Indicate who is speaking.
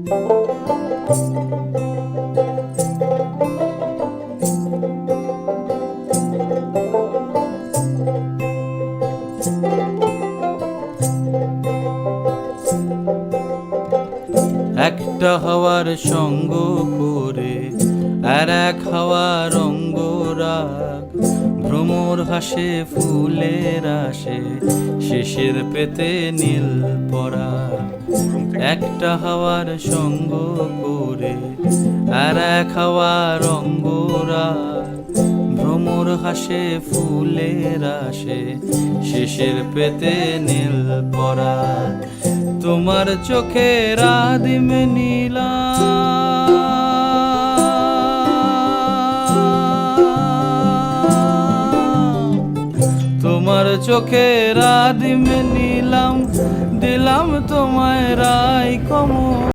Speaker 1: একটা হাওয়ার সঙ্গ করে আর এক হাওয়ার অঙ্গরাগ, ভ্রমর হাসে ফুলের আসে শিশির পেতে নীল পরা। একটা হাওয়ার সঙ্গ করে আর এক হাওয়ার অঙ্গরাগ, ভ্রমর হাসে ফুলের আসে শিশির পেতে নীল পরা। তোমার চোখের আদিম নীলা তোমার চোখের আদিম নীলাম, দিলাম তোমায় রায় কমল।